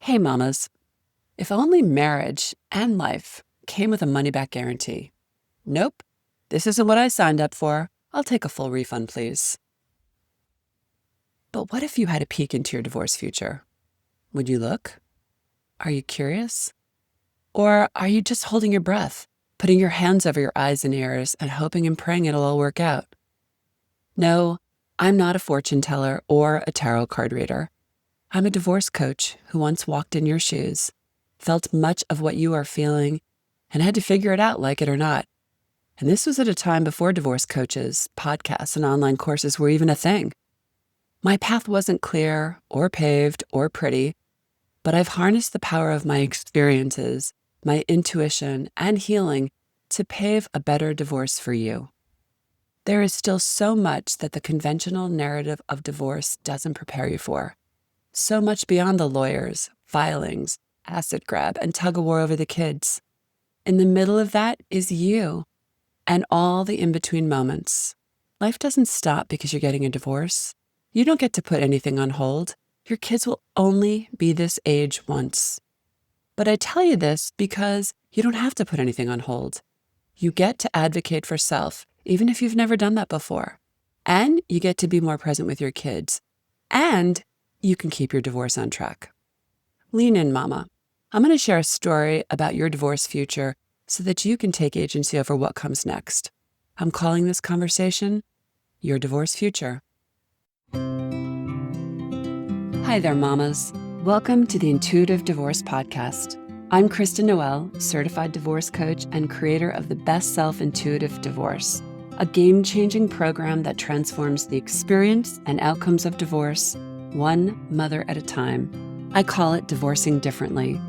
Hey mamas, if only marriage and life came with a money-back guarantee. Nope, this isn't what I signed up for. I'll take a full refund, please. But what if you had a peek into your divorce future? Would you look? Are you curious? Or are you just holding your breath, putting your hands over your eyes and ears and hoping and praying it'll all work out? No, I'm not a fortune teller or a tarot card reader. I'm a divorce coach who once walked in your shoes, felt much of what you are feeling, and had to figure it out, like it or not. And this was at a time before divorce coaches, podcasts, and online courses were even a thing. My path wasn't clear or paved or pretty, but I've harnessed the power of my experiences, my intuition, and healing to pave a better divorce for you. There is still so much that the conventional narrative of divorce doesn't prepare you for. So much beyond the lawyers, filings, acid grab, and tug-of-war over the kids. In the middle of that is you and all the in-between moments. Life doesn't stop because you're getting a divorce. You don't get to put anything on hold. Your kids will only be this age once. But I tell you this because you don't have to put anything on hold. You get to advocate for self, even if you've never done that before. And you get to be more present with your kids. And you can keep your divorce on track. Lean in, mama. I'm going to share a story about your divorce future so that you can take agency over what comes next. I'm calling this conversation Your Divorce Future. Hi there, mamas. Welcome to the Intuitive Divorce Podcast. I'm Kristen Noel, certified divorce coach and creator of the Best Self Intuitive Divorce, a game-changing program that transforms the experience and outcomes of divorce one mother at a time. I call it Divorcing Differently.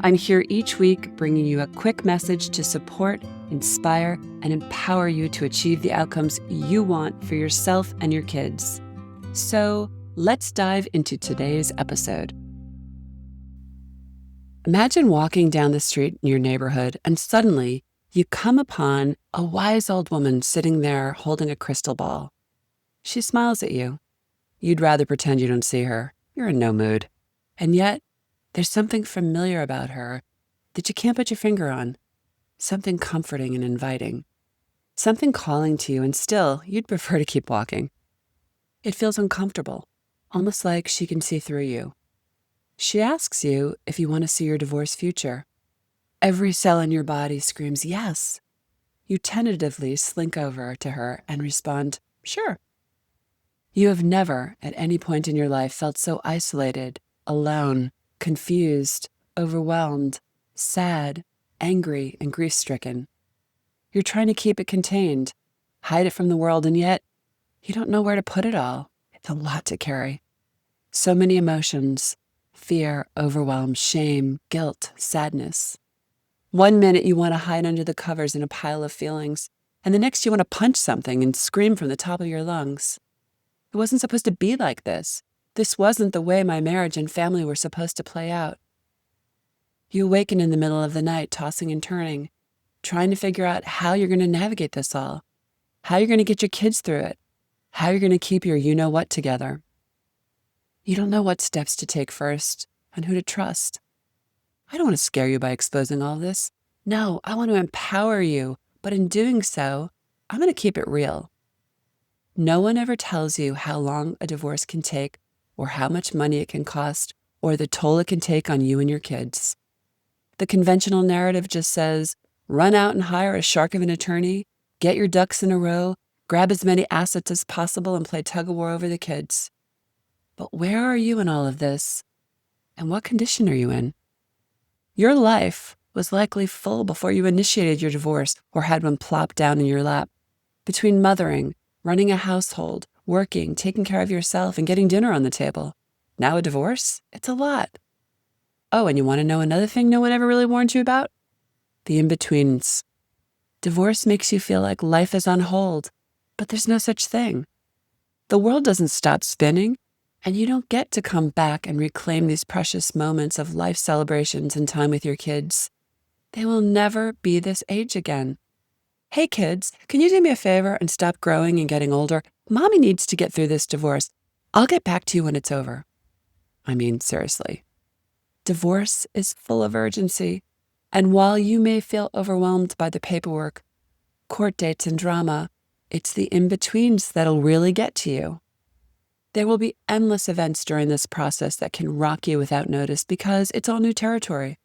I'm here each week bringing you a quick message to support, inspire, and empower you to achieve the outcomes you want for yourself and your kids. So let's dive into today's episode. Imagine walking down the street in your neighborhood and suddenly you come upon a wise old woman sitting there holding a crystal ball. She smiles at you. You'd rather pretend you don't see her. You're in no mood. And yet, there's something familiar about her that you can't put your finger on. Something comforting and inviting. Something calling to you, and still, you'd prefer to keep walking. It feels uncomfortable, almost like she can see through you. She asks you if you want to see your divorce future. Every cell in your body screams yes. You tentatively slink over to her and respond, sure. You have never, at any point in your life, felt so isolated, alone, confused, overwhelmed, sad, angry, and grief-stricken. You're trying to keep it contained, hide it from the world, and yet you don't know where to put it all. It's a lot to carry. So many emotions: fear, overwhelm, shame, guilt, sadness. One minute you want to hide under the covers in a pile of feelings, and the next you want to punch something and scream from the top of your lungs. It wasn't supposed to be like this. This wasn't the way my marriage and family were supposed to play out. You awaken in the middle of the night, tossing and turning, trying to figure out how you're going to navigate this all, how you're going to get your kids through it, how you're going to keep your you-know-what together. You don't know what steps to take first and who to trust. I don't want to scare you by exposing all this. No, I want to empower you, but in doing so, I'm going to keep it real. No one ever tells you how long a divorce can take or how much money it can cost or the toll it can take on you and your kids. The conventional narrative just says, run out and hire a shark of an attorney, get your ducks in a row, grab as many assets as possible, and play tug-of-war over the kids. But where are you in all of this? And what condition are you in? Your life was likely full before you initiated your divorce or had one plopped down in your lap. Between mothering, running a household, working, taking care of yourself, and getting dinner on the table. Now a divorce? It's a lot. Oh, and you want to know another thing no one ever really warned you about? The in-betweens. Divorce makes you feel like life is on hold, but there's no such thing. The world doesn't stop spinning, and you don't get to come back and reclaim these precious moments of life celebrations and time with your kids. They will never be this age again. Hey kids, can you do me a favor and stop growing and getting older? Mommy needs to get through this divorce. I'll get back to you when it's over. I mean, seriously. Divorce is full of urgency, and while you may feel overwhelmed by the paperwork, court dates, and drama, it's the in-betweens that'll really get to you. There will be endless events during this process that can rock you without notice because it's all new territory.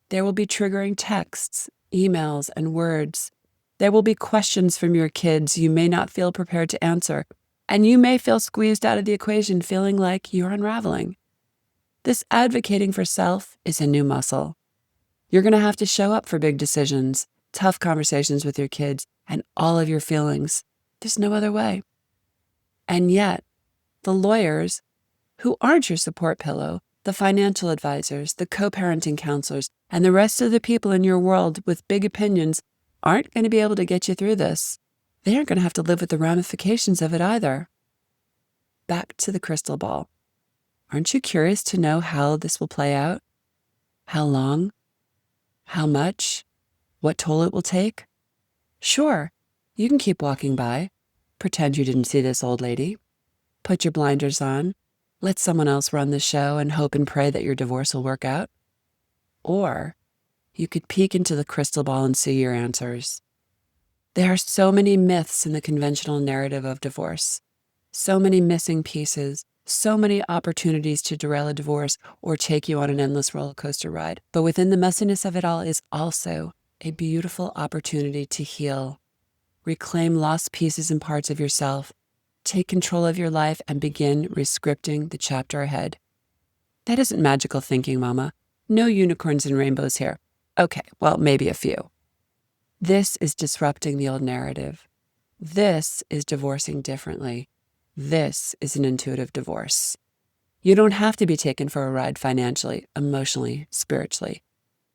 There will be triggering texts, emails, and words. There will be questions from your kids you may not feel prepared to answer, and you may feel squeezed out of the equation feeling like you're unraveling. This advocating for self is a new muscle. You're going to have to show up for big decisions, tough conversations with your kids, and all of your feelings. There's no other way. And yet, the lawyers, who aren't your support pillow, the financial advisors, the co-parenting counselors, and the rest of the people in your world with big opinions aren't going to be able to get you through this. They aren't going to have to live with the ramifications of it either. Back to the crystal ball. Aren't you curious to know how this will play out? How long? How much? What toll it will take? Sure, you can keep walking by. Pretend you didn't see this old lady. Put your blinders on. Let someone else run the show and hope and pray that your divorce will work out. Or you could peek into the crystal ball and see your answers. There are so many myths in the conventional narrative of divorce. So many missing pieces. So many opportunities to derail a divorce or take you on an endless roller coaster ride. But within the messiness of it all is also a beautiful opportunity to heal, reclaim lost pieces and parts of yourself, take control of your life, and begin rescripting the chapter ahead. That isn't magical thinking, Mama. No unicorns and rainbows here. Okay, well, maybe a few. This is disrupting the old narrative. This is divorcing differently. This is an intuitive divorce. You don't have to be taken for a ride financially, emotionally, spiritually.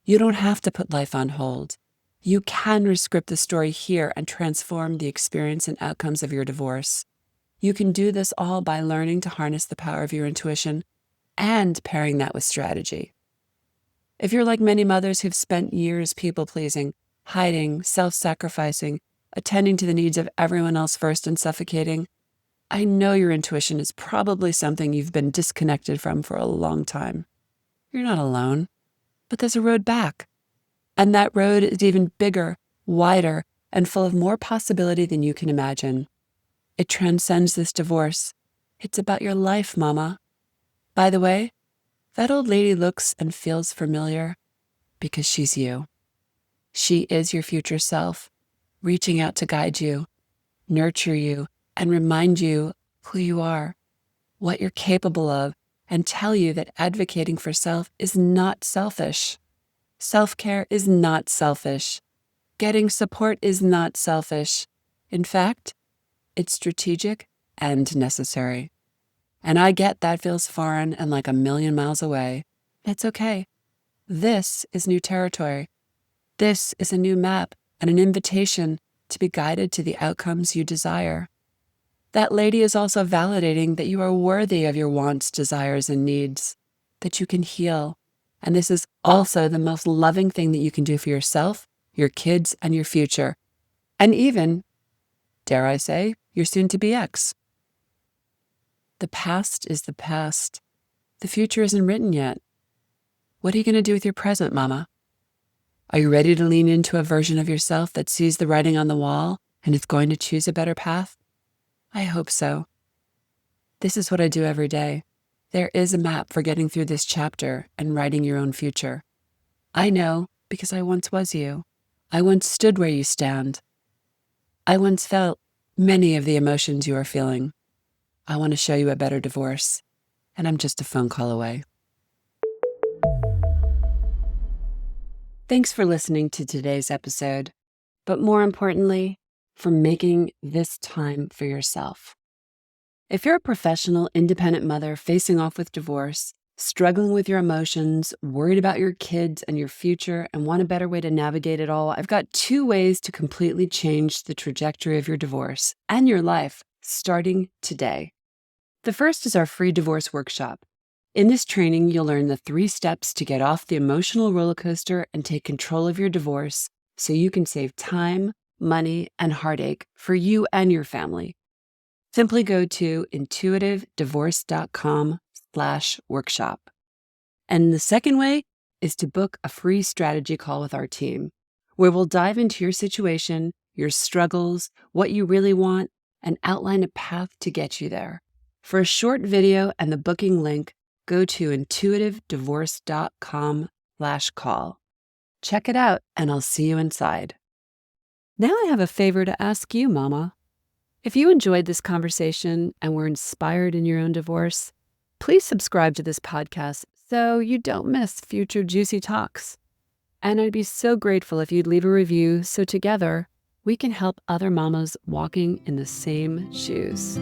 You don't have to put life on hold. You can rescript the story here and transform the experience and outcomes of your divorce. You can do this all by learning to harness the power of your intuition and pairing that with strategy. If you're like many mothers who've spent years people-pleasing, hiding, self-sacrificing, attending to the needs of everyone else first and suffocating, I know your intuition is probably something you've been disconnected from for a long time. You're not alone, but there's a road back. And that road is even bigger, wider, and full of more possibility than you can imagine. It transcends this divorce. It's about your life, Mama. By the way, that old lady looks and feels familiar because she's you. She is your future self, reaching out to guide you, nurture you, and remind you who you are, what you're capable of, and tell you that advocating for self is not selfish. Self-care is not selfish. Getting support is not selfish. In fact, it's strategic and necessary. And I get that feels foreign and like a million miles away. It's okay. This is new territory. This is a new map and an invitation to be guided to the outcomes you desire. That lady is also validating that you are worthy of your wants, desires, and needs, that you can heal. And this is also the most loving thing that you can do for yourself, your kids, and your future. And even, dare I say, your soon-to-be ex. The past is the past. The future isn't written yet. What are you going to do with your present, Mama? Are you ready to lean into a version of yourself that sees the writing on the wall and is going to choose a better path? I hope so. This is what I do every day. There is a map for getting through this chapter and writing your own future. I know because I once was you. I once stood where you stand. I once felt many of the emotions you are feeling. I want to show you a better divorce, and I'm just a phone call away. Thanks for listening to today's episode, but more importantly, for making this time for yourself. If you're a professional, independent mother facing off with divorce, struggling with your emotions, worried about your kids and your future, and want a better way to navigate it all, I've got 2 ways to completely change the trajectory of your divorce and your life starting today. The first is our free divorce workshop. In this training, you'll learn the 3 steps to get off the emotional roller coaster and take control of your divorce so you can save time, money, and heartache for you and your family. Simply go to intuitivedivorce.com/workshop. And the second way is to book a free strategy call with our team, where we'll dive into your situation, your struggles, what you really want, and outline a path to get you there. For a short video and the booking link, go to intuitivedivorce.com/call. Check it out, and I'll see you inside. Now I have a favor to ask you, Mama. If you enjoyed this conversation and were inspired in your own divorce, please subscribe to this podcast so you don't miss future juicy talks. And I'd be so grateful if you'd leave a review so together we can help other mamas walking in the same shoes.